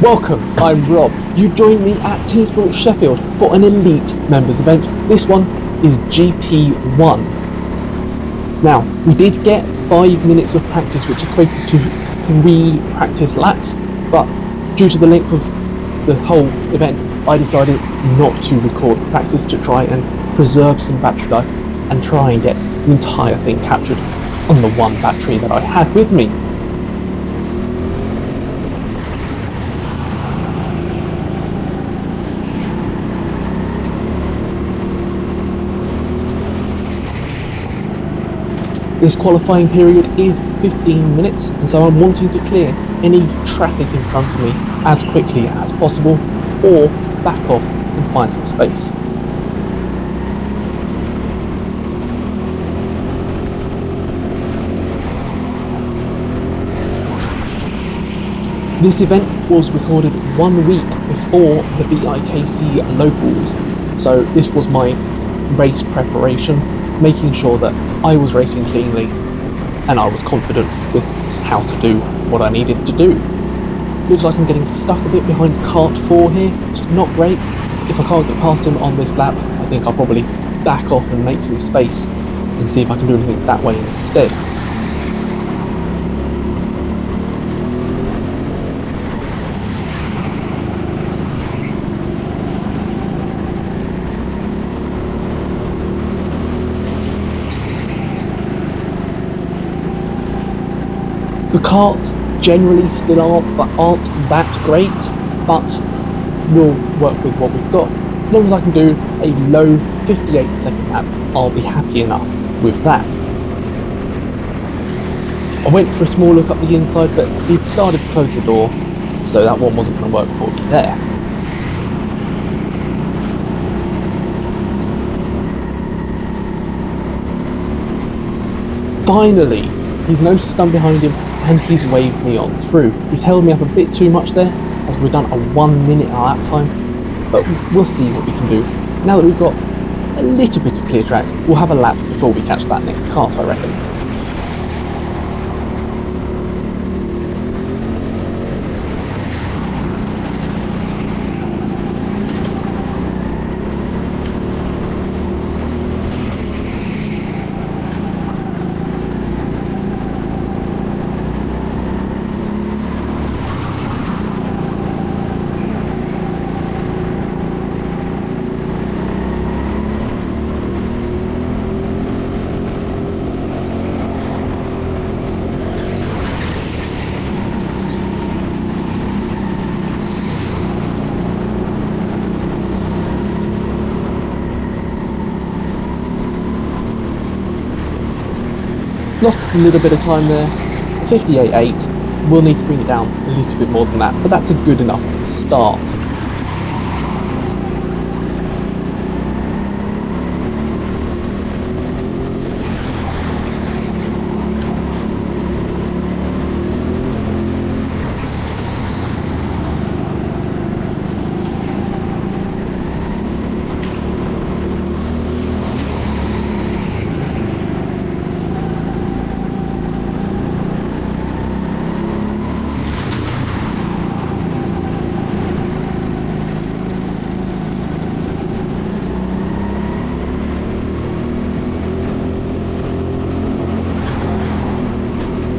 Welcome, I'm Rob. You joined me at TeamSport Sheffield for an elite members event. This one is GP1. Now, we did get 5 minutes of practice, which equated to 3 practice laps, but due to the length of the whole event, I decided not to record practice to try and preserve some battery life and try and get the entire thing captured on the one battery that I had with me. This qualifying period is 15 minutes, and so I'm wanting to clear any traffic in front of me as quickly as possible, or back off and find some space. This event was recorded 1 week before the BIKC locals, so this was my race preparation, making sure that I was racing cleanly and I was confident with how to do what I needed to do. Looks like I'm getting stuck a bit behind kart 4 here, which is not great. If I can't get past him on this lap, I think I'll probably back off and make some space and see if I can do anything that way instead. The karts generally still aren't that great, but we'll work with what we've got. As long as I can do a low 58-second lap, I'll be happy enough with that. I went for a small look up the inside, but he'd started to close the door, so that one wasn't going to work for me there. Finally, he's noticed I'm behind him and he's waved me on through. He's held me up a bit too much there, as we've done a 1 minute lap time, but we'll see what we can do. Now that we've got a little bit of clear track, we'll have a lap before we catch that next kart, I reckon. Lost us a little bit of time there. 58.8. We'll need to bring it down a little bit more than that, but that's a good enough start.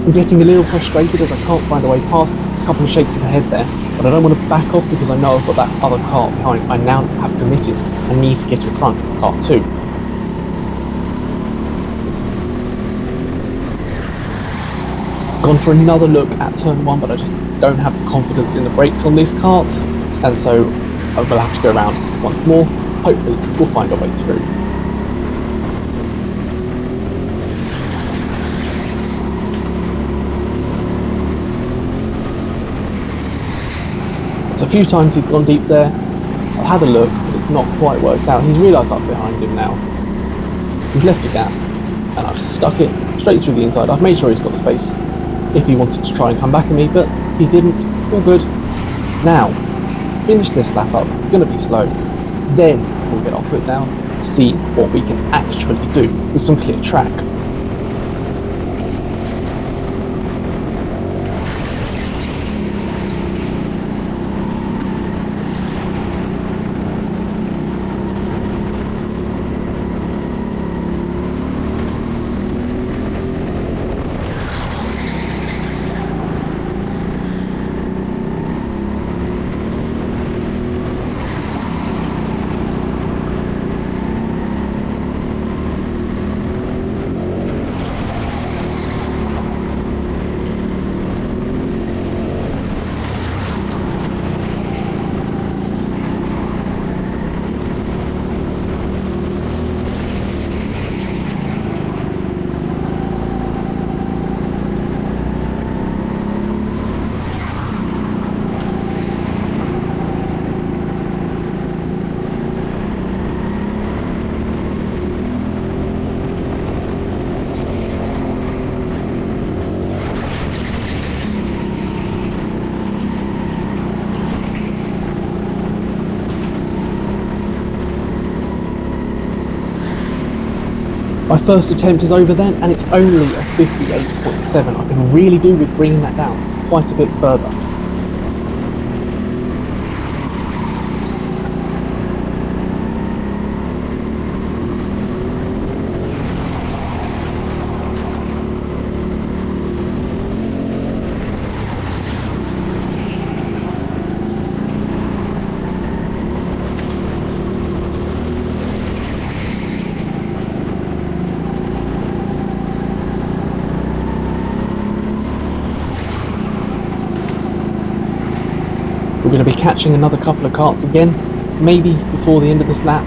I'm getting a little frustrated as I can't find a way past. A couple of shakes of the head there, but I don't want to back off because I know I've got that other kart behind. I now have committed and need to get in front of kart 2. Gone for another look at turn 1, but I just don't have the confidence in the brakes on this kart, and so I will have to go around once more. Hopefully we'll find our way through. So a few times he's gone deep there. I've had a look, but it's not quite worked out. He's realised I'm behind him now. He's left a gap, and I've stuck it straight through the inside. I've made sure he's got the space if he wanted to try and come back at me, but he didn't. All good. Now, finish this lap up. It's going to be slow. Then we'll get our foot down, see what we can actually do with some clear track. My first attempt is over then, and it's only a 58.7. I could really do with bringing that down quite a bit further. We're going to be catching another couple of karts again, maybe before the end of this lap,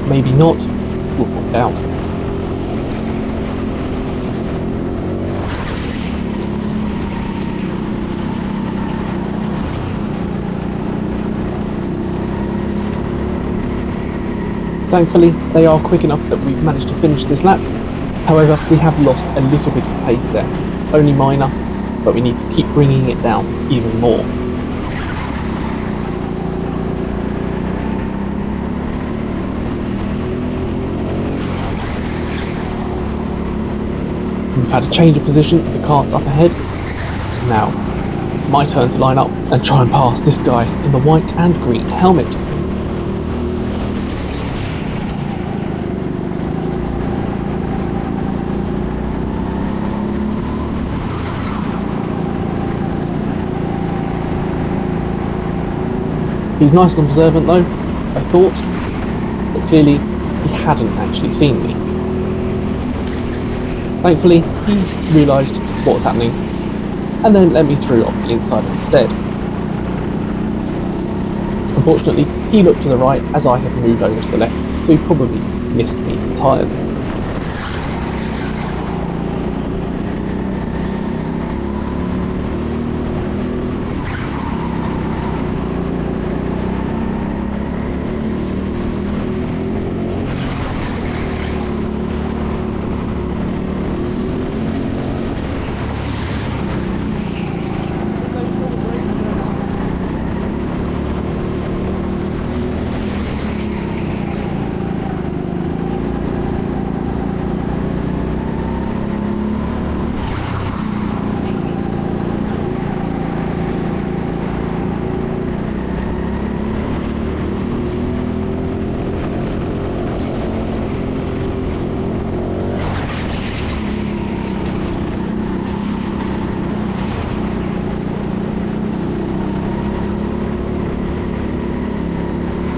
maybe not, we'll find out. Thankfully, they are quick enough that we've managed to finish this lap. However, we have lost a little bit of pace there, only minor, but we need to keep bringing it down even more. We've had a change of position of the karts up ahead. Now, it's my turn to line up and try and pass this guy in the white and green helmet. He's nice and observant though, I thought, but clearly he hadn't actually seen me. Thankfully, he realised what was happening and then let me through on the inside instead. Unfortunately, he looked to the right as I had moved over to the left, so he probably missed me entirely.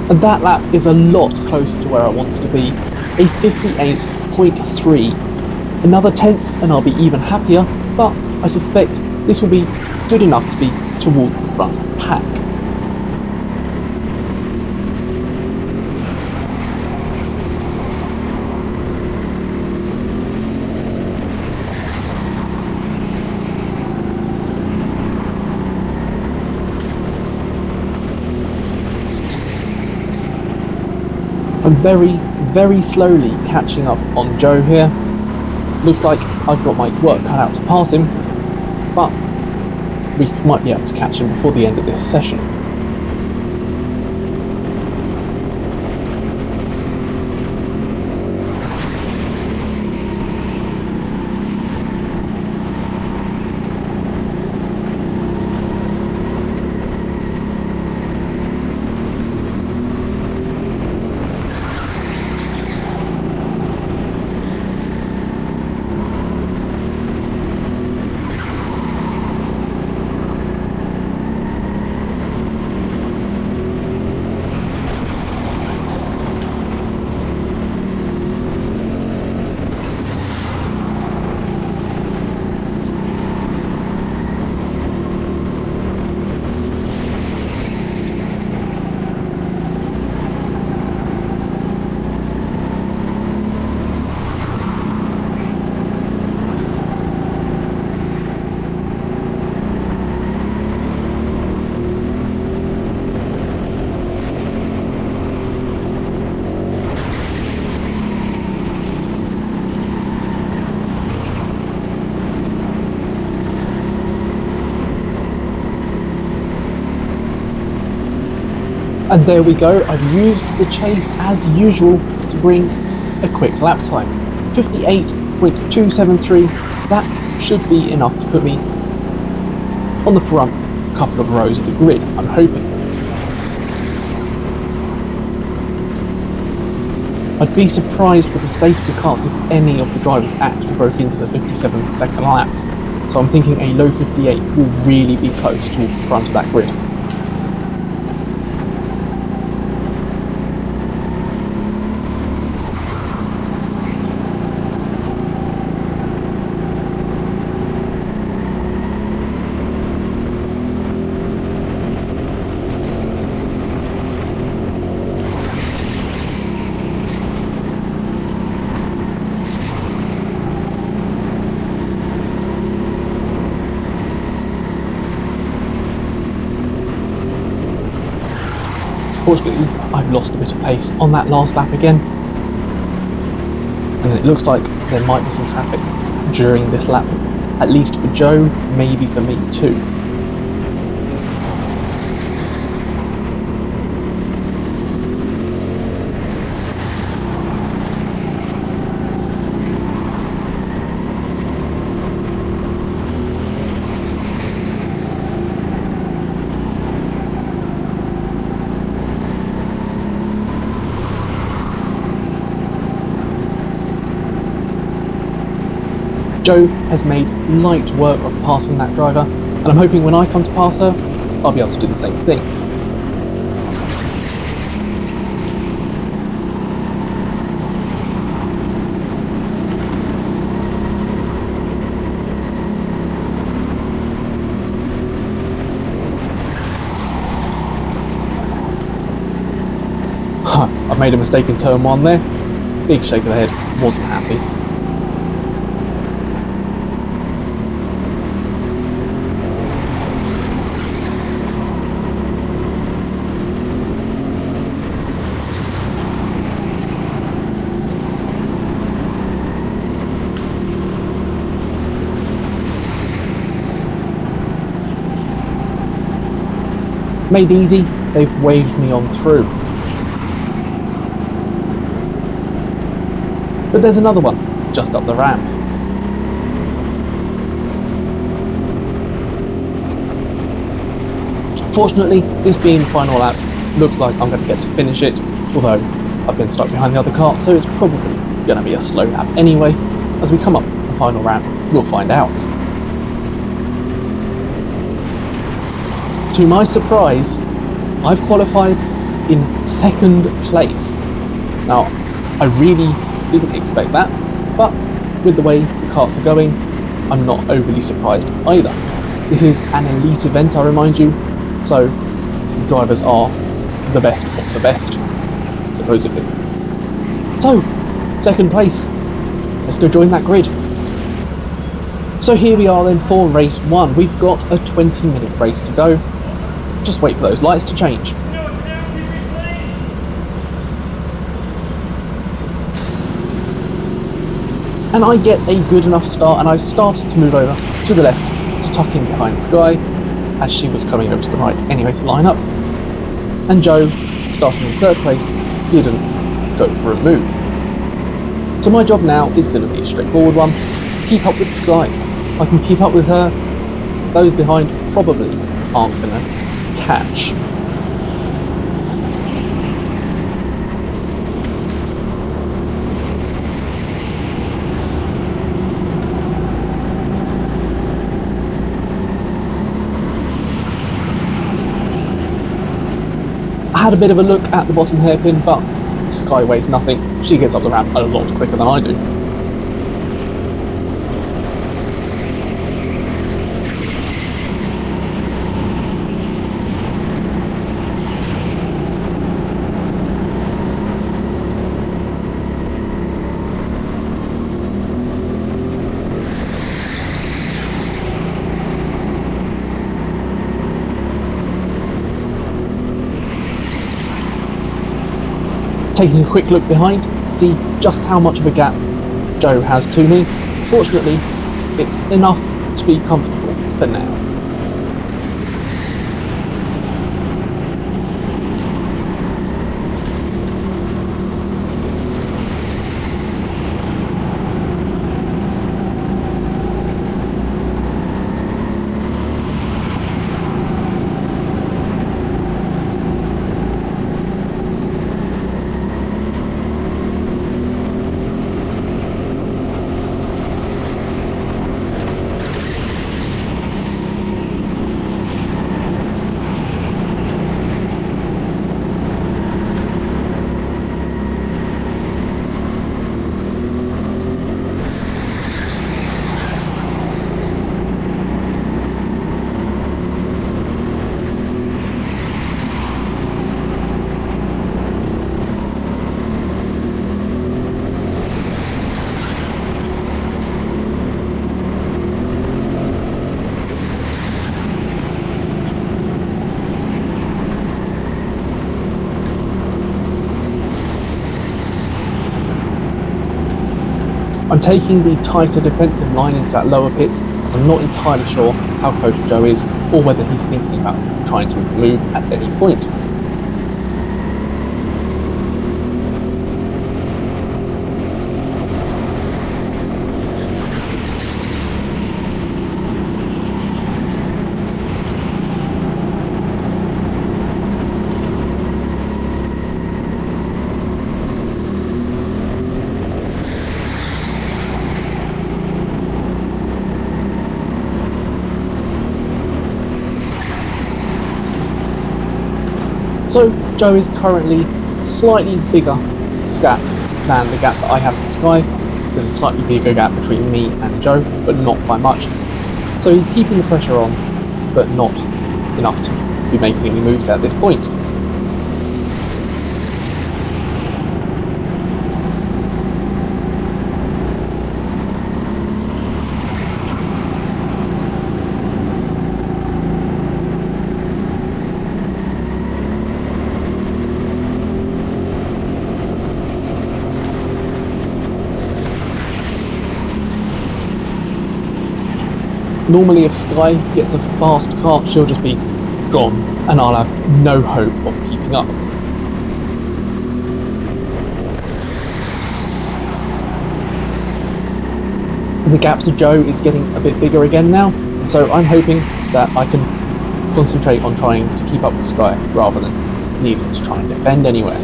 And that lap is a lot closer to where I wanted to be, a 58.3. Another tenth and I'll be even happier, but I suspect this will be good enough to be towards the front of the pack. I'm very slowly catching up on Joe here. Looks like I've got my work cut out to pass him, but we might be able to catch him before the end of this session. And there we go, I've used the chase as usual to bring a quick lap time. 58.273. That should be enough to put me on the front couple of rows of the grid, I'm hoping. I'd be surprised with the state of the karts if any of the drivers actually broke into the 57-second laps, so I'm thinking a low 58 will really be close towards the front of that grid. Fortunately, I've lost a bit of pace on that last lap again, and it looks like there might be some traffic during this lap, at least for Joe, maybe for me too. Joe has made light work of passing that driver, and I'm hoping when I come to pass her, I'll be able to do the same thing. I've made a mistake in turn 1 there. Big shake of the head, wasn't happy. Made easy, they've waved me on through. But there's another one, just up the ramp. Fortunately, this being the final lap, looks like I'm going to get to finish it, although I've been stuck behind the other kart, so it's probably going to be a slow lap anyway. As we come up the final ramp, we'll find out. To my surprise, I've qualified in 2nd place. Now, I really didn't expect that, but with the way the karts are going, I'm not overly surprised either. This is an elite event, I remind you, so the drivers are the best of the best, supposedly. So, 2nd place. Let's go join that grid. So here we are then for race 1. We've got a 20-minute race to go. Just wait for those lights to change. And I get a good enough start, and I started to move over to the left to tuck in behind Sky as she was coming over to the right anyway to line up. And Joe, starting in 3rd place, didn't go for a move. So my job now is going to be a straightforward one. Keep up with Sky. I can keep up with her. Those behind probably aren't going to catch. I had a bit of a look at the bottom hairpin, but Sky weighs nothing. She gets up the ramp a lot quicker than I do. Taking a quick look behind to see just how much of a gap Joe has to me. Fortunately, it's enough to be comfortable for now. I'm taking the tighter defensive line into that lower pits, as I'm not entirely sure how close Joe is or whether he's thinking about trying to make a move at any point. So Joe is currently slightly bigger gap than the gap that I have to Sky. There's a slightly bigger gap between me and Joe, but not by much. So he's keeping the pressure on, but not enough to be making any moves at this point. Normally if Sky gets a fast car, she'll just be gone, and I'll have no hope of keeping up. The gap to Joe is getting a bit bigger again now, and so I'm hoping that I can concentrate on trying to keep up with Sky rather than needing to try and defend anywhere.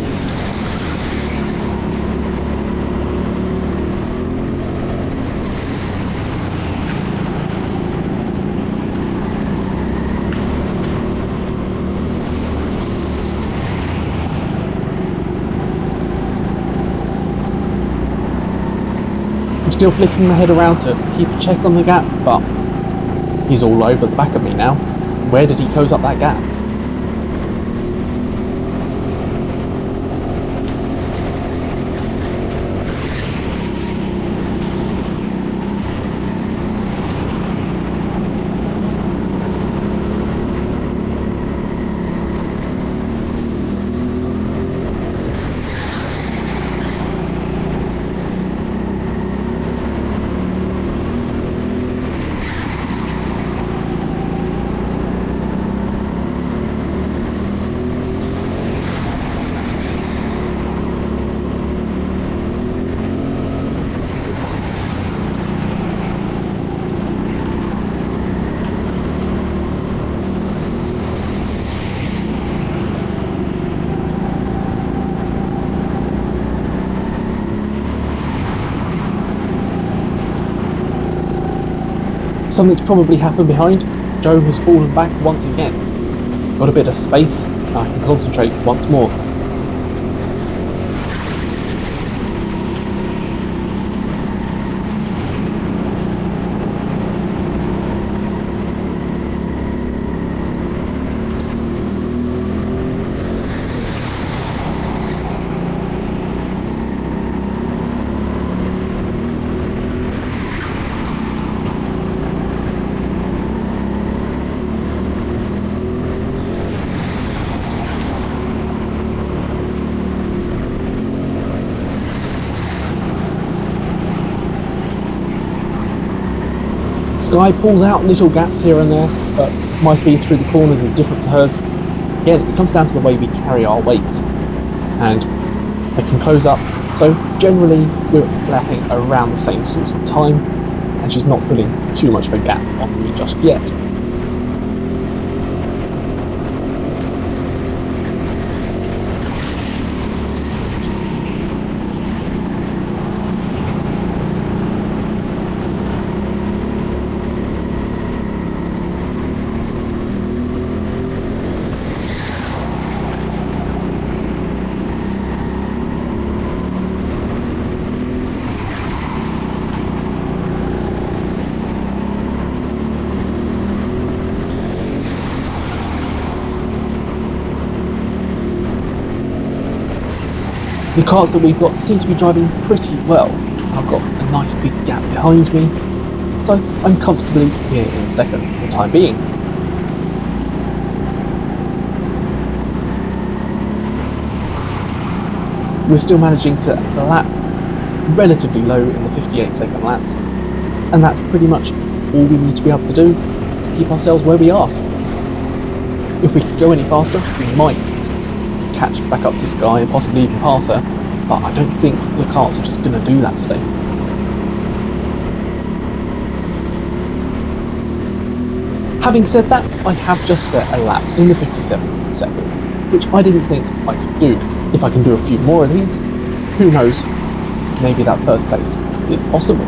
I'm still flicking my head around to keep a check on the gap, but he's all over the back of me now. Where did he close up that gap? Something's probably happened behind. Joe has fallen back once again. Got a bit of space, and I can concentrate once more. Sky pulls out little gaps here and there, but my speed through the corners is different to hers. Again, it comes down to the way we carry our weight, and I can close up. So generally, we're lapping around the same sorts of time, and she's not putting too much of a gap on me just yet. The karts that we've got seem to be driving pretty well. I've got a nice big gap behind me, so I'm comfortably here in second for the time being. We're still managing to lap relatively low in the 58-second laps, and that's pretty much all we need to be able to do to keep ourselves where we are. If we could go any faster, we might catch back up to Sky and possibly even pass her, but I don't think the karts are just going to do that today. Having said that, I have just set a lap in the 57 seconds, which I didn't think I could do. If I can do a few more of these, who knows, maybe that first place is possible.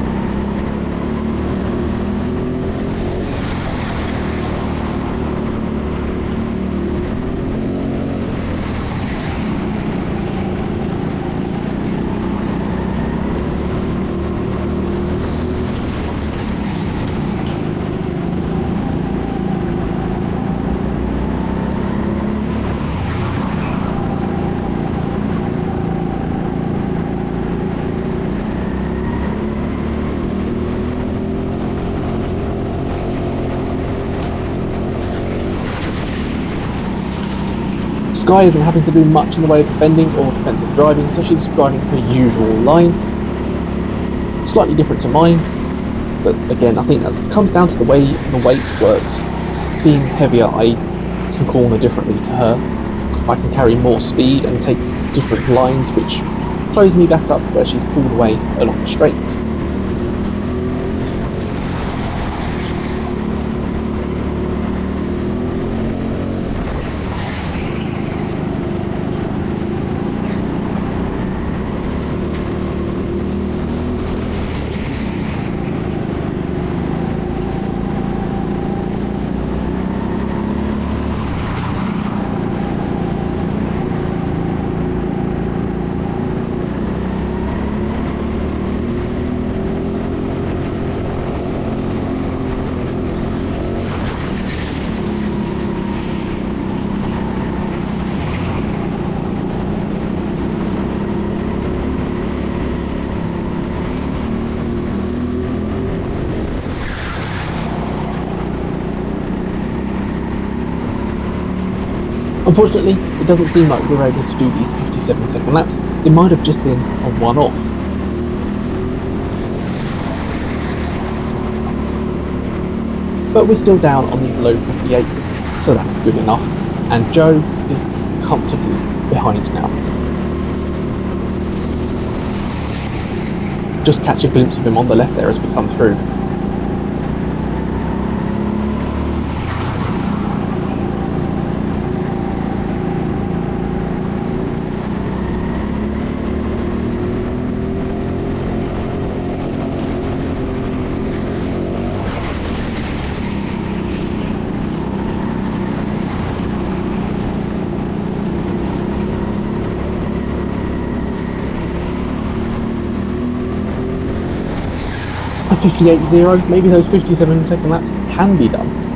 Sky isn't having to do much in the way of defending or defensive driving, so she's driving her usual line. Slightly different to mine, but again, I think that comes down to the way the weight works. Being heavier, I can corner differently to her. I can carry more speed and take different lines, which close me back up where she's pulled away along the straights. Unfortunately, it doesn't seem like we're able to do these 57-second laps. It might have just been a one-off. But we're still down on these low 58s, so that's good enough. And Joe is comfortably behind now. Just catch a glimpse of him on the left there as we come through. A 58.0, maybe those 57-second laps can be done.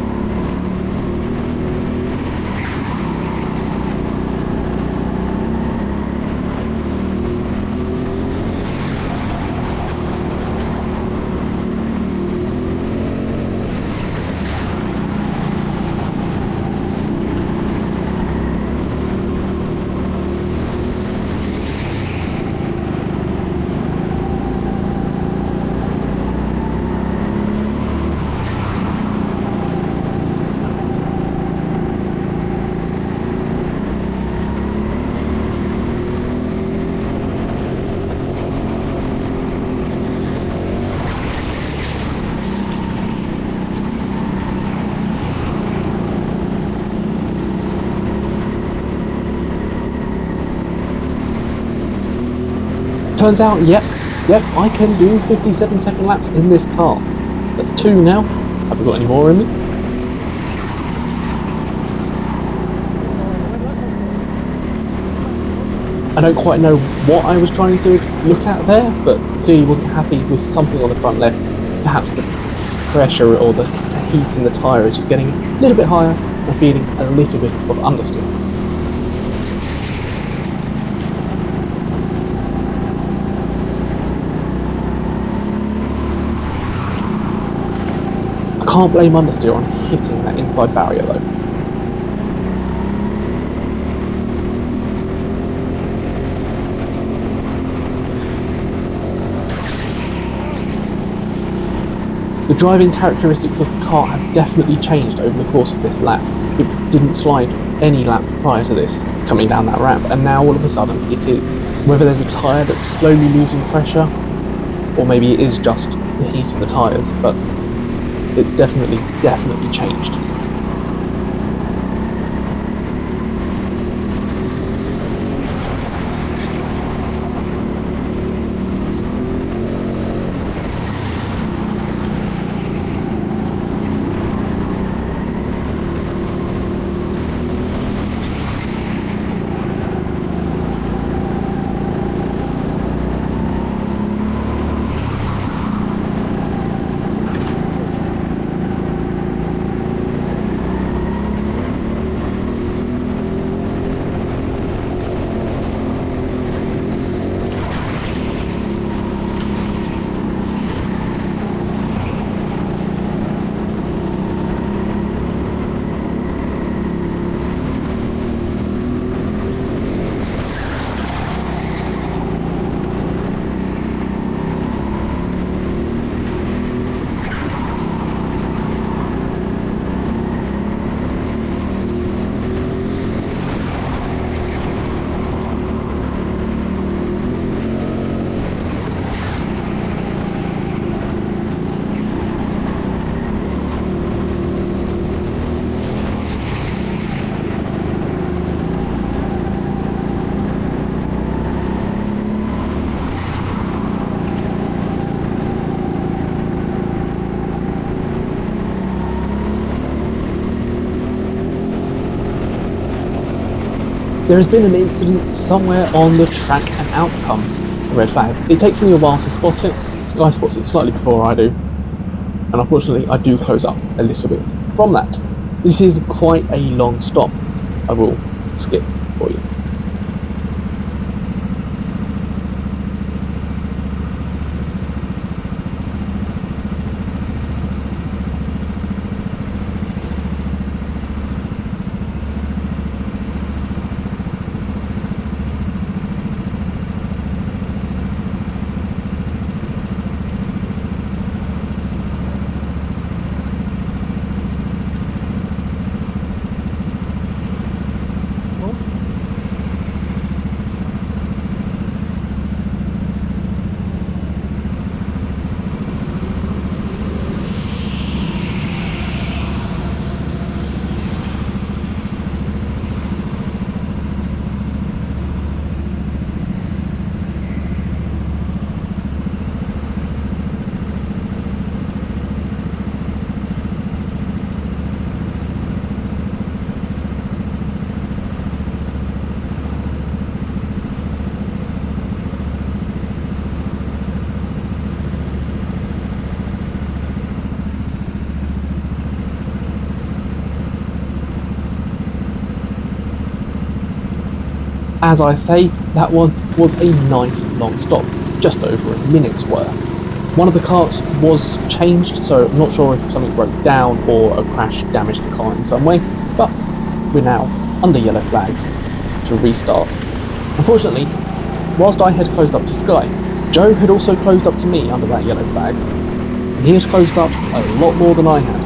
Turns out, yep, I can do 57-second laps in this car. That's 2 now. Have we got any more in me? I don't quite know what I was trying to look at there, but clearly wasn't happy with something on the front left. Perhaps the pressure or the heat in the tyre is just getting a little bit higher and feeling a little bit of understeer. I can't blame understeer on hitting that inside barrier though. The driving characteristics of the kart have definitely changed over the course of this lap. It didn't slide any lap prior to this, coming down that ramp, and now all of a sudden it is. Whether there's a tyre that's slowly losing pressure, or maybe it is just the heat of the tyres, but it's definitely changed. There has been an incident somewhere on the track and out comes a red flag. It takes me a while to spot it. Sky spots it slightly before I do, and unfortunately I do close up a little bit from that. This is quite a long stop. I will skip for you. As I say, that one was a nice long stop, just over a minute's worth. One of the carts was changed, so I'm not sure if something broke down or a crash damaged the car in some way, but we're now under yellow flags to restart. Unfortunately, whilst I had closed up to Sky, Joe had also closed up to me under that yellow flag, and he had closed up a lot more than I had.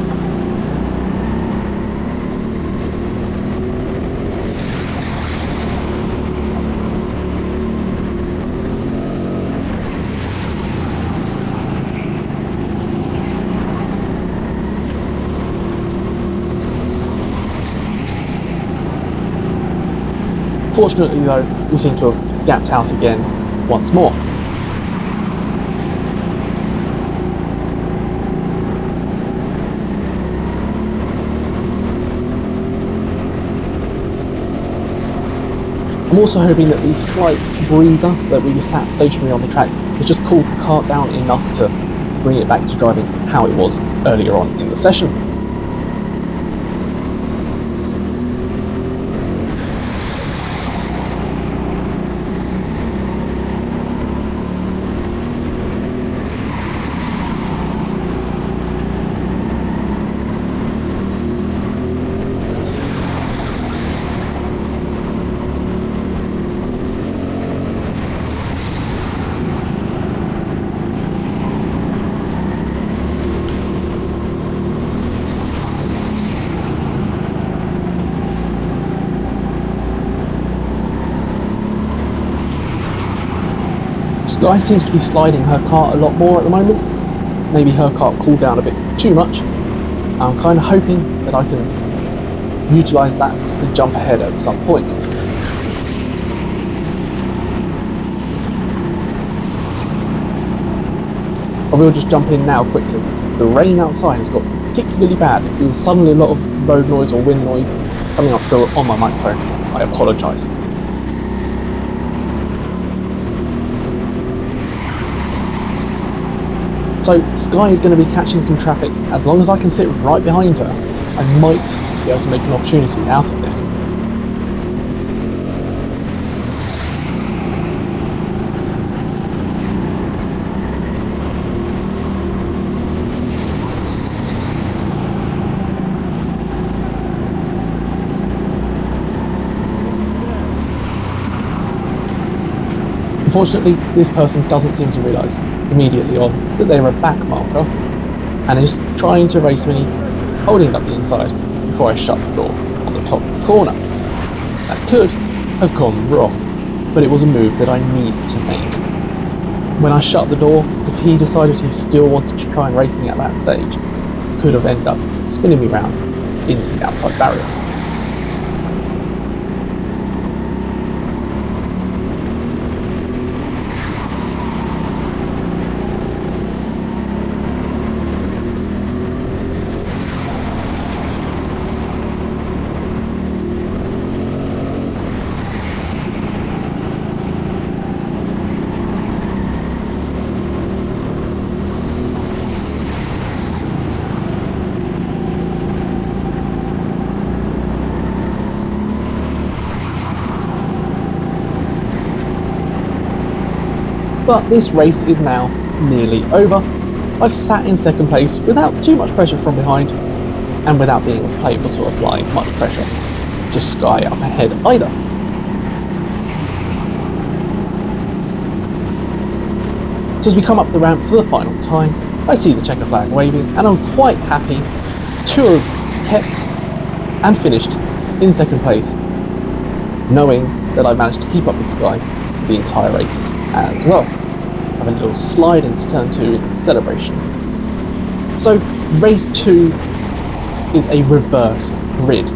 Fortunately though, we seem to have gapped out again once more. I'm also hoping that the slight breather that we sat stationary on the track has just cooled the kart down enough to bring it back to driving how it was earlier on in the session. Sky seems to be sliding her kart a lot more at the moment. Maybe her kart cooled down a bit too much. I'm kind of hoping that I can utilise that and jump ahead at some point. I will just jump in now quickly. The rain outside has got particularly bad. If there's suddenly a lot of road noise or wind noise coming up through on my microphone, I apologise. So Sky is going to be catching some traffic. As long as I can sit right behind her, I might be able to make an opportunity out of this. Unfortunately, this person doesn't seem to realise immediately on that they're a back marker and is trying to race me, holding it up the inside before I shut the door on the top corner. That could have gone wrong, but it was a move that I needed to make. When I shut the door, if he decided he still wanted to try and race me at that stage, he could have ended up spinning me round into the outside barrier. But this race is now nearly over. I've sat in second place without too much pressure from behind and without being able to apply much pressure to Sky up ahead either. So as we come up the ramp for the final time, I see the checker flag waving and I'm quite happy to have kept and finished in second place, knowing that I managed to keep up with Sky for the entire race as well. Having a little slide into turn 2 in celebration. So race 2 is a reverse grid.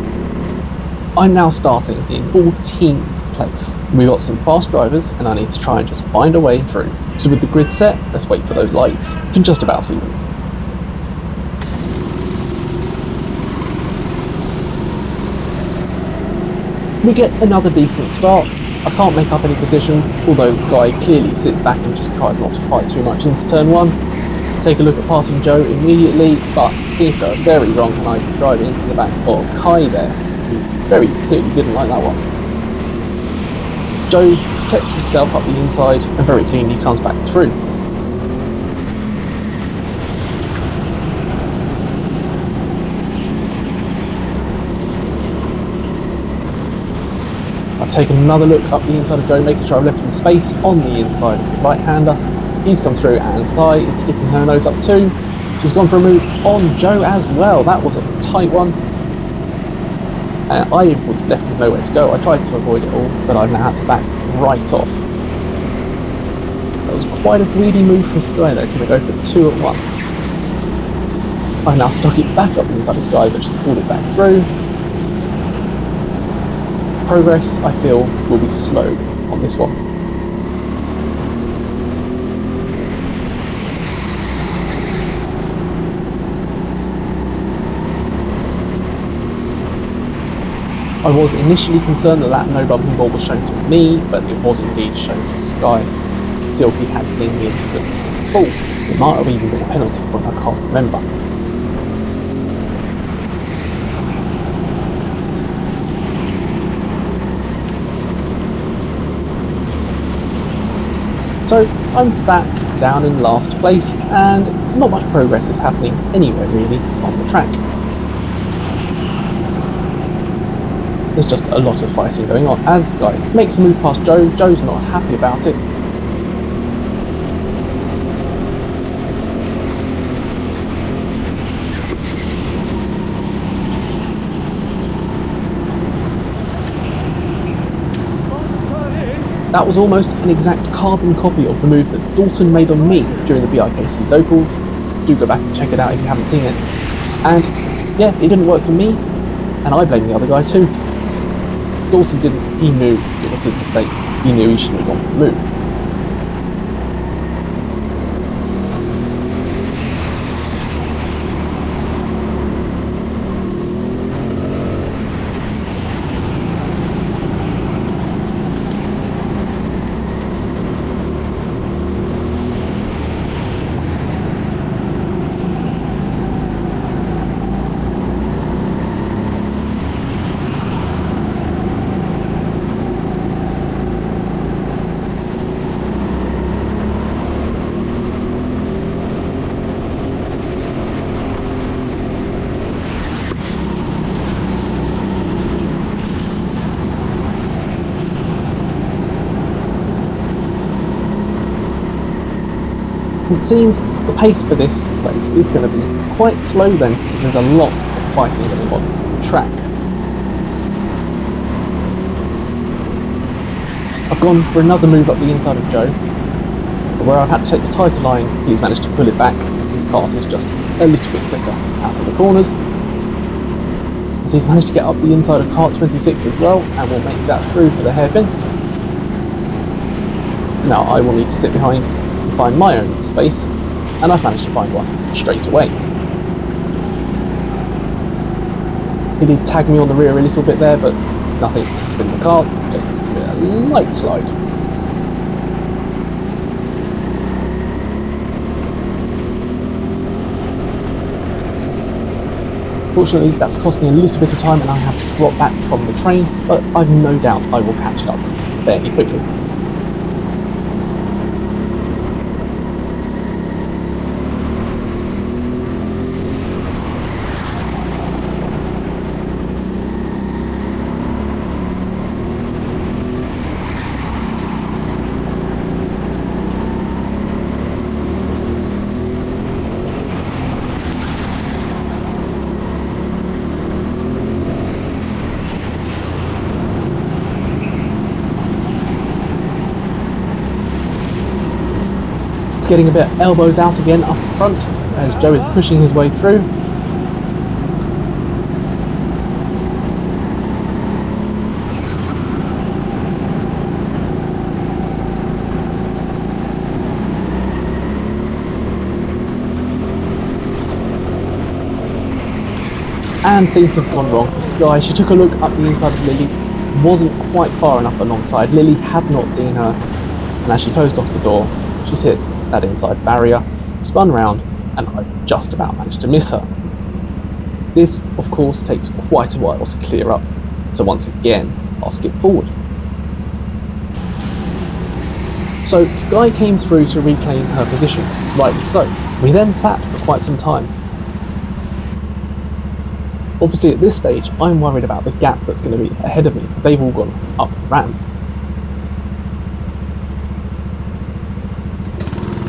I'm now starting in 14th place. We've got some fast drivers and I need to try and just find a way through. So with the grid set, let's wait for those lights. You can just about see them. We get another decent start. I can't make up any positions, although Guy clearly sits back and just tries not to fight too much into turn 1. Take a look at passing Joe immediately, but things go very wrong and I drive into the back of Kai there, who very clearly didn't like that one. Joe keeps himself up the inside and very cleanly comes back through. I've taken another look up the inside of Joe, making sure I've left him space on the inside of the right-hander. He's come through and Sky is sticking her nose up too. She's gone for a move on Joe as well. That was a tight one. I was left with nowhere to go. I tried to avoid it all, but I've now had to back right off. That was quite a greedy move from Sky though, to go for 2 at once. I've now stuck it back up the inside of Sky, but she's pulled it back through. Progress, I feel, will be slow on this one. I was initially concerned that that no bumping ball was shown to me, but it was indeed shown to Sky. Silky had seen the incident in full. It might have even been a penalty point, I can't remember. So I'm sat down in last place and not much progress is happening anywhere really on the track. There's just a lot of fighting going on. As Sky makes a move past Joe, Joe's not happy about it. That was almost an exact carbon copy of the move that Dalton made on me during the BIKC Locals. Do go back and check it out if you haven't seen it. And yeah, it didn't work for me, and I blame the other guy too. Dalton didn't, he knew it was his mistake. He knew he shouldn't have gone for the move. It seems the pace for this race is going to be quite slow then, because there's a lot of fighting going on the track. I've gone for another move up the inside of Joe, but where I've had to take the tighter line, he's managed to pull it back. His kart is just a little bit quicker out of the corners. So he's managed to get up the inside of kart 26 as well, and will make that through for the hairpin. Now I will need to sit behind and find my own space, and I've managed to find one straight away. He did tag me on the rear a little bit there, but nothing to spin the kart, just give it a light slide. Fortunately, that's cost me a little bit of time and I have to drop back from the train, but I've no doubt I will catch it up fairly quickly. Getting a bit elbows out again up front as Joe is pushing his way through. And things have gone wrong for Sky. She took a look up the inside of Lily, wasn't quite far enough alongside. Lily had not seen her, and as she closed off the door, she's hit that inside barrier, spun round, and I just about managed to miss her. This, of course, takes quite a while to clear up, so once again, I'll skip forward. So Sky came through to reclaim her position, rightly so. We then sat for quite some time. Obviously at this stage, I'm worried about the gap that's going to be ahead of me, because they've all gone up the ramp.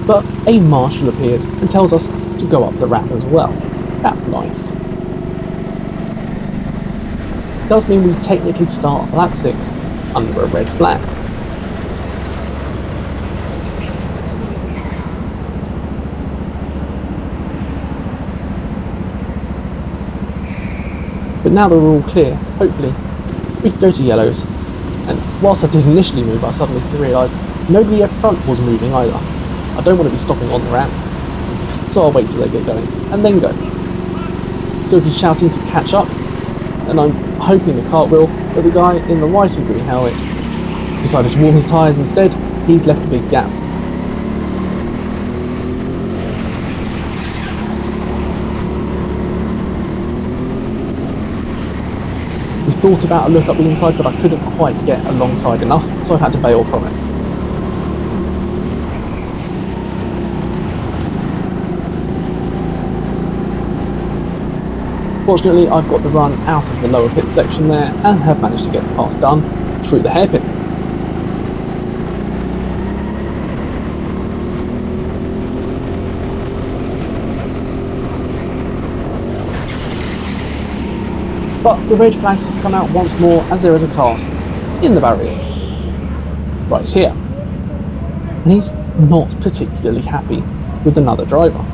But a marshal appears and tells us to go up the ramp as well. That's nice. It does mean we technically start lap 6 under a red flag. But now that we're all clear, hopefully, we can go to yellows. And whilst I did initially move, I suddenly realised nobody at front was moving either. I don't want to be stopping on the ramp, so I'll wait till they get going, and then go. Silky's shouting to catch up, and I'm hoping the kart will, but the guy in the white and green helmet decided to warm his tyres instead. He's left a big gap. We thought about a look up the inside, but I couldn't quite get alongside enough, so I've had to bail from it. Fortunately, I've got the run out of the lower pit section there and have managed to get the pass done through the hairpin. But the red flags have come out once more as there is a kart in the barriers. right here. And he's not particularly happy with another driver.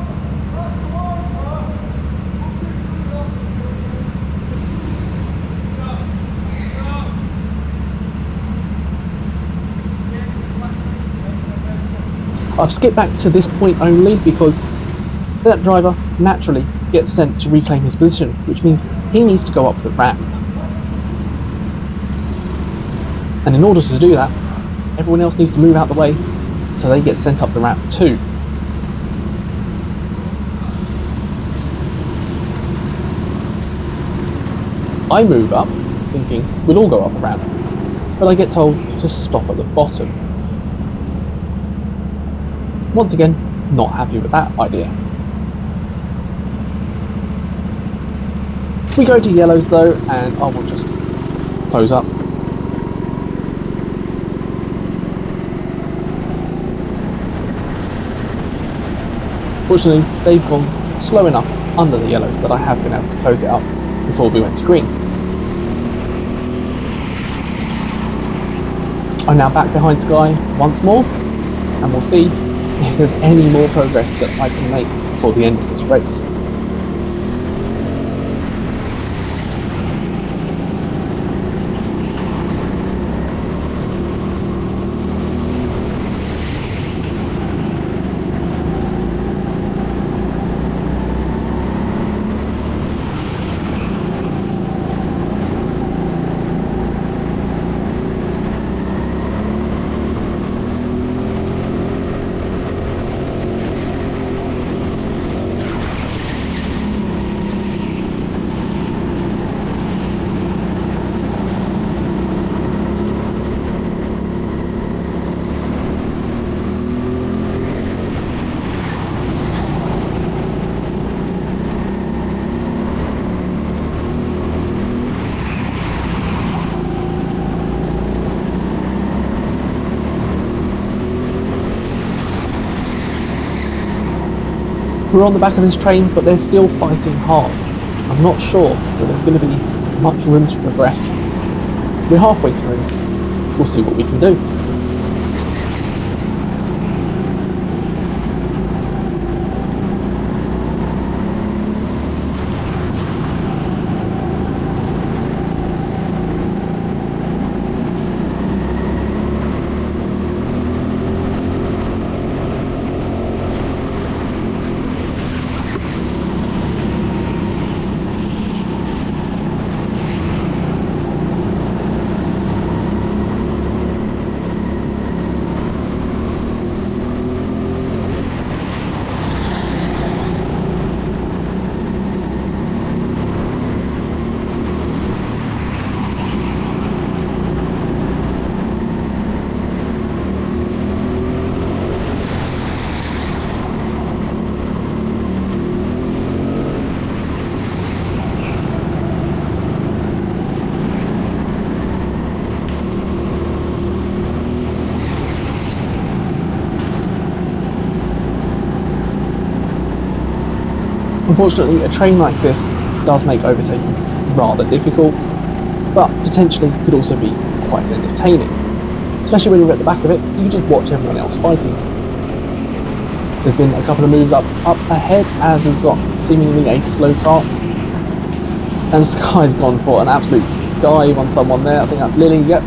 I've skipped back to this point only because that driver naturally gets sent to reclaim his position, which means he needs to go up the ramp. And in order to do that, everyone else needs to move out the way, so they get sent up the ramp too. I move up, thinking we'll all go up the ramp, but I get told to stop at the bottom. Once again, not happy with that idea. We go to yellows though, and I will just close up. Fortunately, they've gone slow enough under the yellows that I have been able to close it up before we went to green. I'm now back behind Sky once more, and we'll see if there's any more progress that I can make before the end of this race. We're on the back of this train, but they're still fighting hard. I'm not sure that there's going to be much room to progress. We're halfway through. We'll see what we can do. Unfortunately, a train like this does make overtaking rather difficult, but potentially could also be quite entertaining. Especially when you're at the back of it, you can just watch everyone else fighting. There's been a couple of moves up ahead as we've got seemingly a slow kart. And Sky's gone for an absolute dive on someone there. I think that's Lily, yep.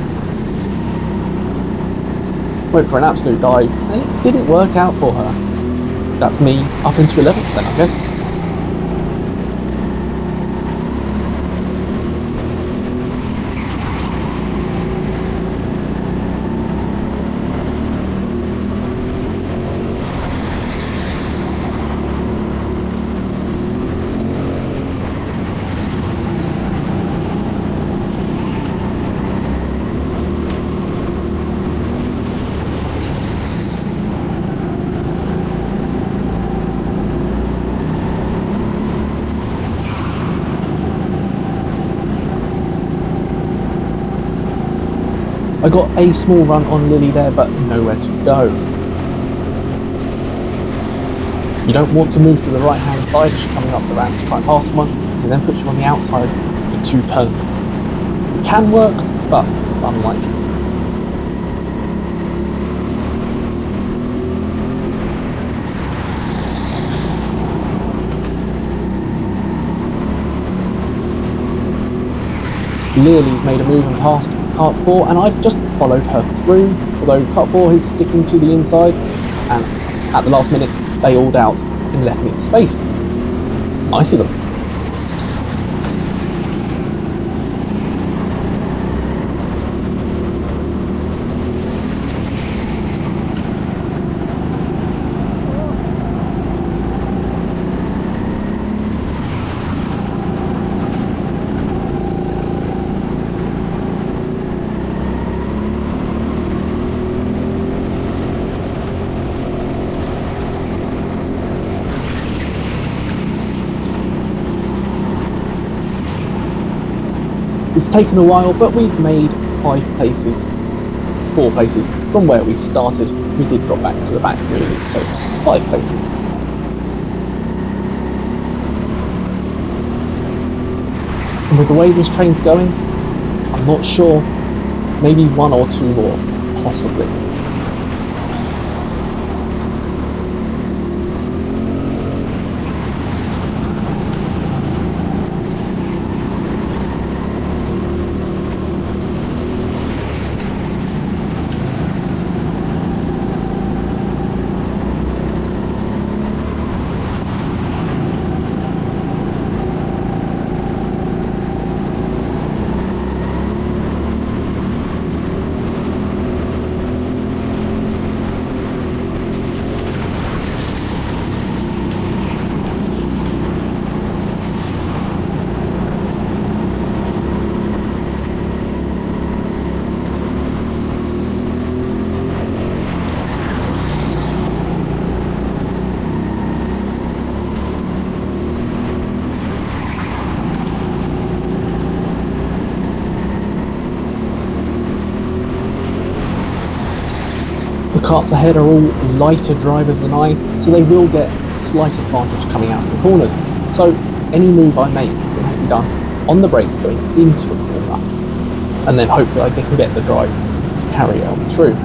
Went for an absolute dive, and it didn't work out for her. That's me up into 11th then, I guess. I got a small run on Lily there, but nowhere to go. You don't want to move to the right hand side as you're coming up the ramp to try and pass someone, so then puts you on the outside for 2 turns. It can work, but it's unlikely. Lily's made a move and passed Kart 4, and I've just followed her through, although Kart 4 is sticking to the inside, and at the last minute, they hauled out and left me the space. Nice of them. It's taken a while, but we've made 4 places from where we started. We did drop back to the back really, so 5 places. And with the way this train's going, I'm not sure, maybe 1 or 2 more, possibly. The karts ahead are all lighter drivers than I, so they will get a slight advantage coming out of the corners. So any move I make is going to have to be done on the brakes going into a corner, and then hope that I can get the drive to carry it on through.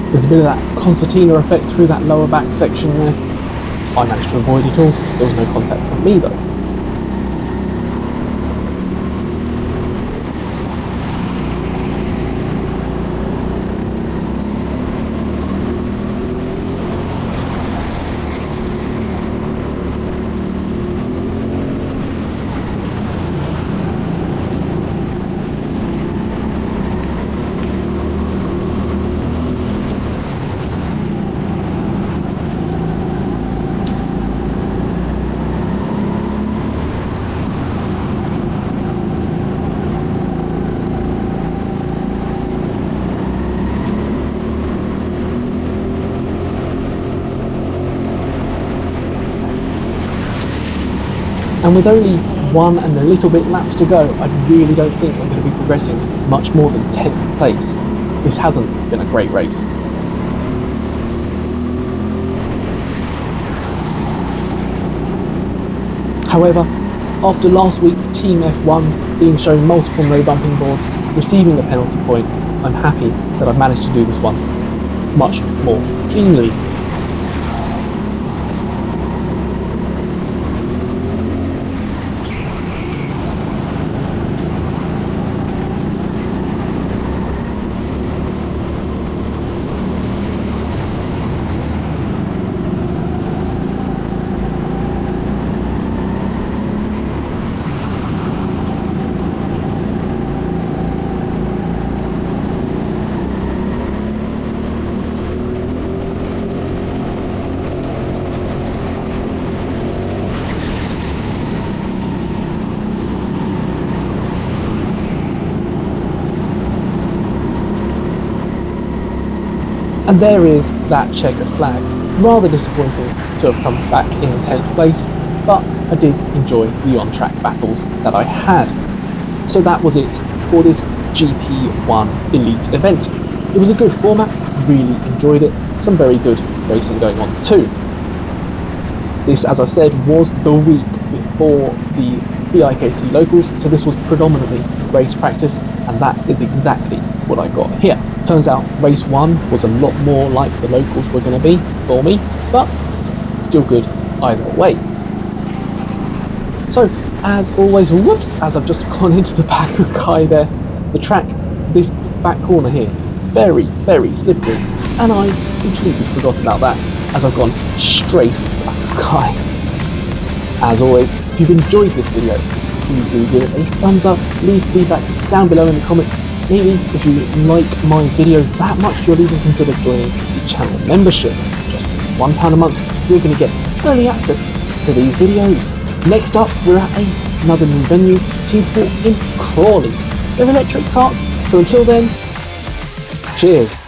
There's a bit of that concertina effect through that lower back section there. I managed to avoid it all. There was no contact from me though. And with only 1 and a little bit laps to go, I really don't think I'm going to be progressing much more than 10th place. This hasn't been a great race. However, after last week's Team F1 being shown multiple no bumping boards, receiving a penalty point, I'm happy that I've managed to do this one much more cleanly. And there is that checkered flag. Rather disappointing to have come back in 10th place, but I did enjoy the on-track battles that I had. So that was it for this GP1 Elite event. It was a good format, really enjoyed it, some very good racing going on too. This, as I said, was the week before the BIKC locals, so this was predominantly race practice, and that is exactly what I got here. Turns out race 1 was a lot more like the locals were going to be for me, but still good either way. So, as always, whoops, as I've just gone into the back of Kai there, the track, this back corner here, very, very slippery, and I completely forgot about that as I've gone straight into the back of Kai. As always, if you've enjoyed this video, please do give it a thumbs up, leave feedback down below in the comments. Maybe if you like my videos that much, you'll even consider joining the channel membership. Just £1 a month, you're going to get early access to these videos. Next up, we're at another new venue, TeamSport in Crawley. They're electric karts, so until then, cheers.